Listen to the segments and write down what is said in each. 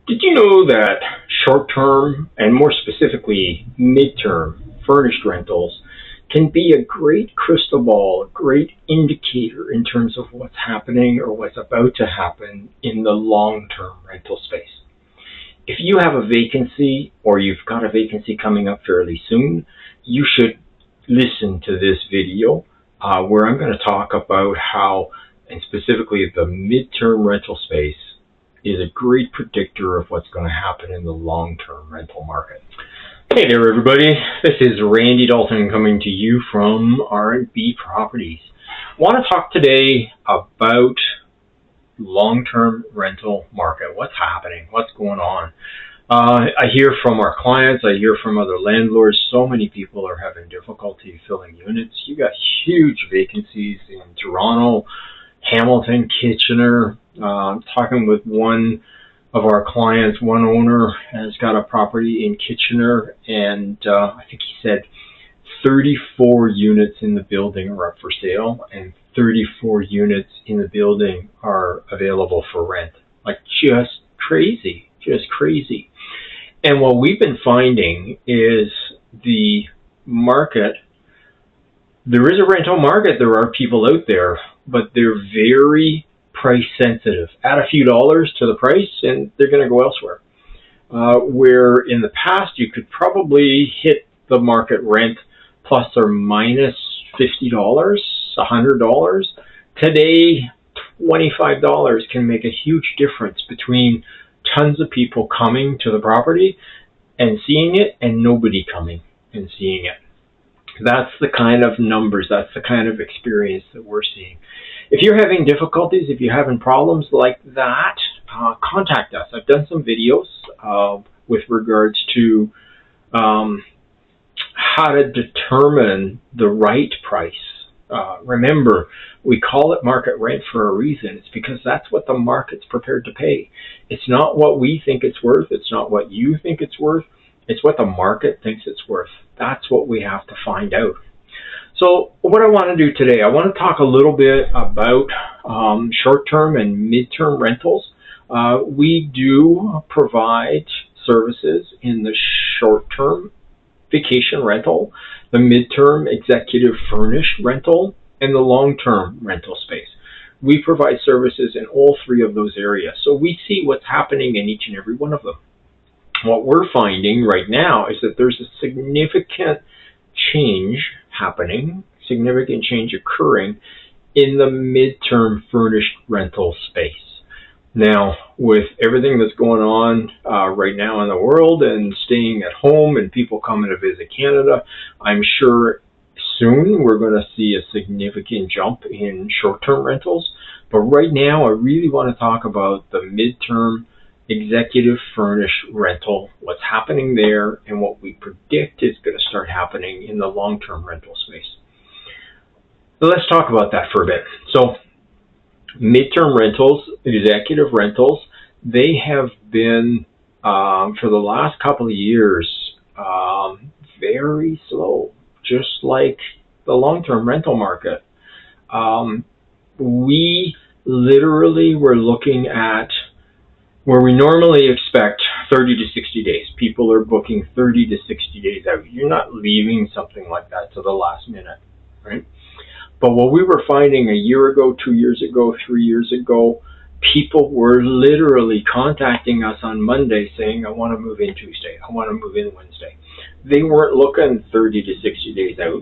Did you know that short-term and more specifically mid-term furnished rentals can be a great crystal ball, a great indicator in terms of what's happening or what's about to happen in the long-term rental space? If you have a vacancy or you've got a vacancy coming up fairly soon, you should listen to this video where I'm going to talk about how, and specifically the mid-term rental space, is a great predictor of what's going to happen in the long-term rental market. Hey there, everybody. This is Randy Dalton coming to you from R&B Properties. I want to talk today about long-term rental market. What's happening? What's going on? I hear from our clients. I hear from other landlords. So many people are having difficulty filling units. You got huge vacancies in Toronto, Hamilton, Kitchener. Talking with one of our clients, one owner has got a property in Kitchener, and I think he said 34 units in the building are up for sale, and 34 units in the building are available for rent. Like, just crazy, just crazy. And what we've been finding is the market, there is a rental market, there are people out there, but they're very price sensitive. Add a few dollars to the price and they're going to go elsewhere. Where in the past you could probably hit the market rent plus or minus $50, $100. Today, $25 can make a huge difference between tons of people coming to the property and seeing it and nobody coming and seeing it. That's the kind of numbers, that's the kind of experience that we're seeing. If you're having difficulties, if you're having problems like that, contact us. I've done some videos with regards to how to determine the right price. Remember, we call it market rent for a reason. It's because that's what the market's prepared to pay. It's not what we think it's worth. It's not what you think it's worth. It's what the market thinks it's worth. That's what we have to find out. So what I want to do today, I want to talk a little bit about short-term and mid-term rentals. We do provide services in the short-term vacation rental, the mid-term executive furnished rental, and the long-term rental space. We provide services in all three of those areas. So we see what's happening in each and every one of them. What we're finding right now is that there's a significant change happening, significant change occurring in the midterm furnished rental space. Now, with everything that's going on right now in the world and staying at home and people coming to visit Canada, I'm sure soon we're going to see a significant jump in short-term rentals. But right now, I really want to talk about the midterm executive furnished rental, what's happening there, and what we predict is going to start happening in the long-term rental space. So let's talk about that for a bit. So midterm rentals, executive rentals, they have been, for the last couple of years, very slow, just like the long-term rental market. We literally were looking at where we normally expect 30 to 60 days. People are booking 30 to 60 days out. You're not leaving something like that to the last minute, right? But what we were finding a year ago, 2 years ago, 3 years ago, people were literally contacting us on Monday saying, I want to move in Tuesday. I want to move in Wednesday. They weren't looking 30 to 60 days out.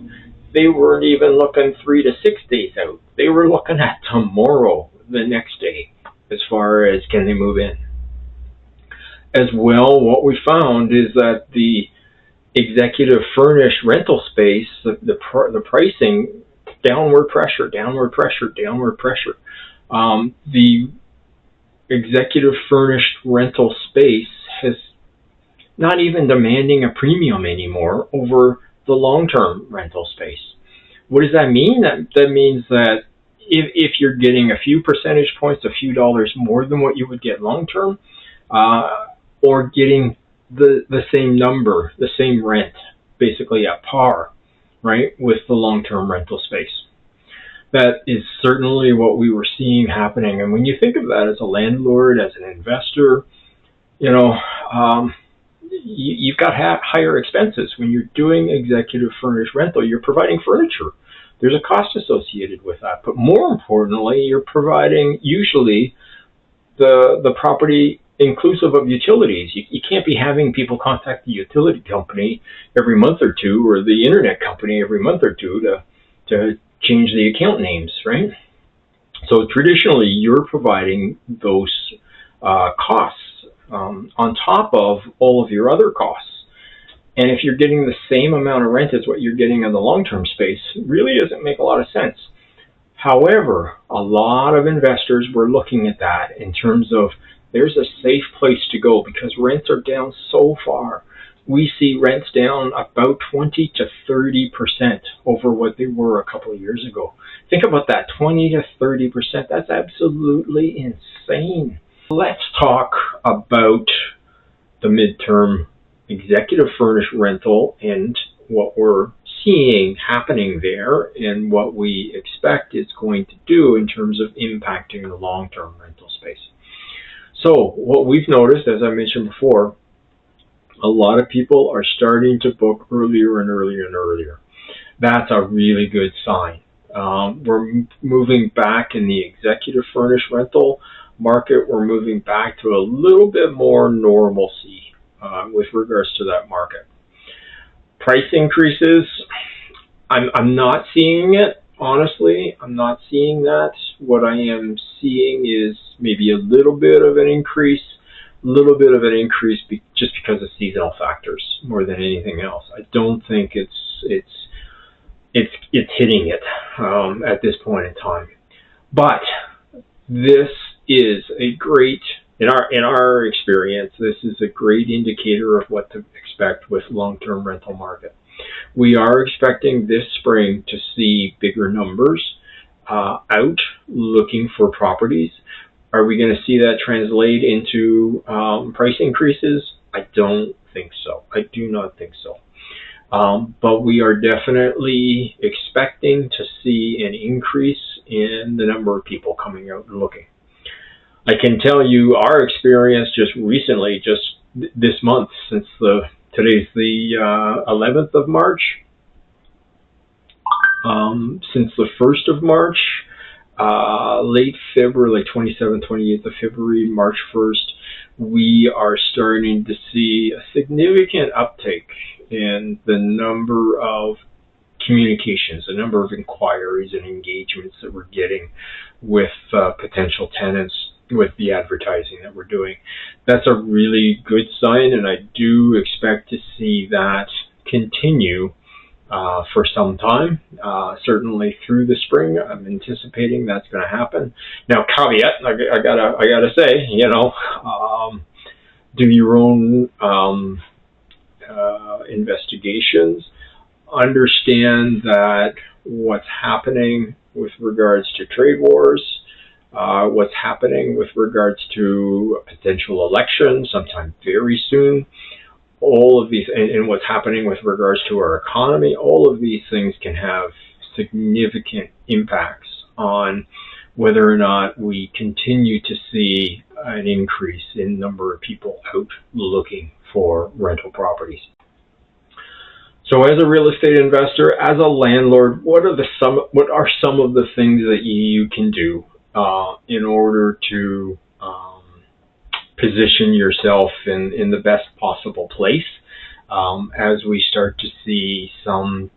They weren't even looking 3 to 6 days out. They were looking at tomorrow, the next day, as far as can they move in. As well, what we found is that the executive furnished rental space, the pricing, downward pressure. The executive furnished rental space has not even demanding a premium anymore over the long-term rental space. What does that mean? That means that if you're getting a few percentage points, a few dollars more than what you would get long-term, or getting the same number, the same rent, basically at par, right, with the long-term rental space. That is certainly what we were seeing happening. And when you think of that as a landlord, as an investor, You know, you've got higher expenses when you're doing executive furnished rental. You're providing furniture. There's a cost associated with that, but more importantly, you're providing usually the property inclusive of utilities. You can't be having people contact the utility company every month or two, or the internet company every month or two to change the account names, right? So traditionally, you're providing those costs on top of all of your other costs. And if you're getting the same amount of rent as what you're getting in the long-term space, it really doesn't make a lot of sense. However, a lot of investors were looking at that in terms of there's a safe place to go because rents are down so far. We see rents down about 20 to 30% over what they were a couple of years ago. Think about that, 20 to 30%. That's absolutely insane. Let's talk about the midterm executive furnished rental and what we're seeing happening there and what we expect it's going to do in terms of impacting the long-term rental space. So what we've noticed, as I mentioned before, a lot of people are starting to book earlier and earlier and earlier. That's a really good sign. We're moving back in the executive furnished rental market. We're moving back to a little bit more normalcy with regards to that market. Price increases, I'm not seeing it, honestly. I'm not seeing that. What I am seeing is maybe a little bit of an increase, just because of seasonal factors more than anything else. I don't think it's hitting it at this point in time. But this is a great, in our experience, this is a great indicator of what to expect with long-term rental market. We are expecting this spring to see bigger numbers out looking for properties. Are we going to see that translate into price increases? I don't think so. I do not think so. But we are definitely expecting to see an increase in the number of people coming out and looking. I can tell you our experience just recently, just this month, since today's the 11th of March, since the 1st of March, late February, like 27th, 28th of February, March 1st, we are starting to see a significant uptake in the number of communications, the number of inquiries and engagements that we're getting with potential tenants with the advertising that we're doing. That's a really good sign, and I do expect to see that continue for some time, certainly through the spring. I'm anticipating that's going to happen. Now, caveat, I gotta say, do your own investigations. Understand that what's happening with regards to trade wars, what's happening with regards to a potential election sometime very soon, all of these, and what's happening with regards to our economy, all of these things can have significant impacts on whether or not we continue to see an increase in number of people out looking for rental properties. So as a real estate investor, as a landlord, what are some of the things that you can do in order to position yourself in the best possible place as we start to see some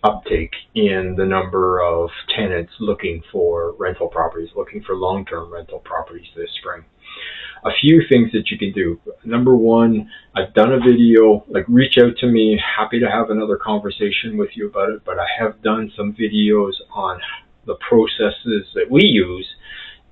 uptake in the number of tenants looking for rental properties, looking for long-term rental properties this spring? A few things that you can do. Number one, I've done a video, reach out to me, happy to have another conversation with you about it, but I have done some videos on the processes that we use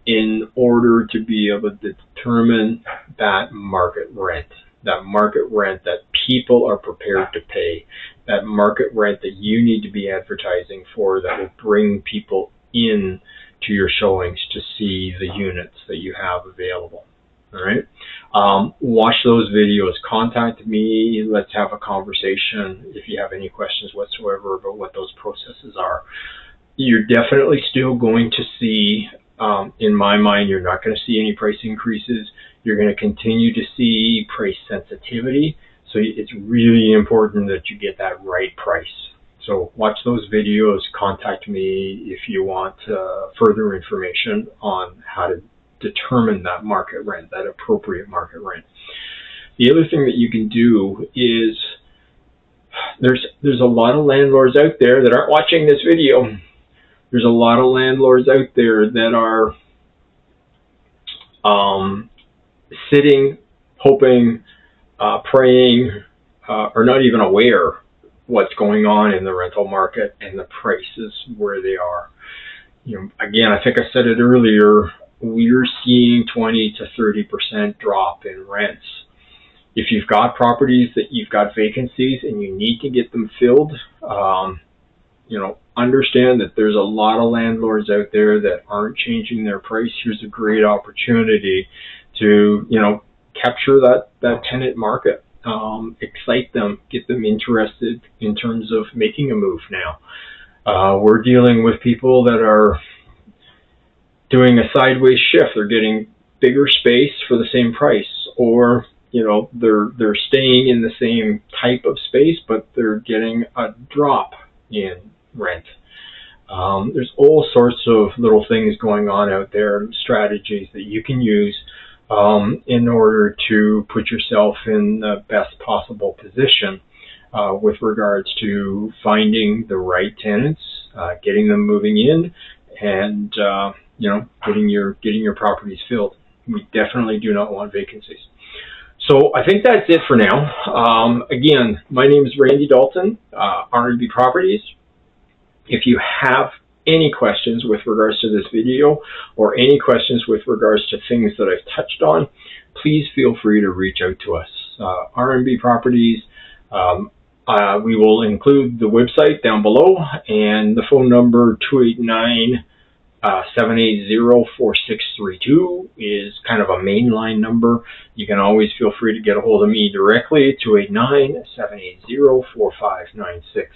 in order to be able to determine that market rent that people are prepared to pay, that market rent that you need to be advertising for that will bring people in to your showings to see the units that you have available. All right. Watch those videos. Contact me. Let's have a conversation if you have any questions whatsoever about what those processes are. You're definitely still going to see, in my mind, you're not going to see any price increases. You're going to continue to see price sensitivity. So it's really important that you get that right price. So watch those videos, contact me if you want further information on how to determine that market rent, that appropriate market rent. The other thing that you can do is there's a lot of landlords out there that aren't watching this video. There's a lot of landlords out there that are sitting, hoping, praying, or not even aware what's going on in the rental market and the prices where they are. Again, I think I said it earlier, we're seeing 20 to 30% drop in rents. If you've got properties that you've got vacancies and you need to get them filled, understand that there's a lot of landlords out there that aren't changing their price. Here's a great opportunity to, capture that tenant market, excite them, get them interested in terms of making a move now. We're dealing with people that are doing a sideways shift. They're getting bigger space for the same price, or they're staying in the same type of space, but they're getting a drop in rent. There's all sorts of little things going on out there, strategies that you can use in order to put yourself in the best possible position with regards to finding the right tenants, getting them moving in, and getting your properties filled. We definitely do not want vacancies. So I think that's it for now. Again, my name is Randy Dalton, R&B Properties. If you have any questions with regards to this video or any questions with regards to things that I've touched on, please feel free to reach out to us. R&B Properties, we will include the website down below and the phone number 289-780-4632 is kind of a mainline number. You can always feel free to get a hold of me directly, 289-780-4596.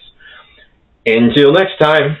Until next time.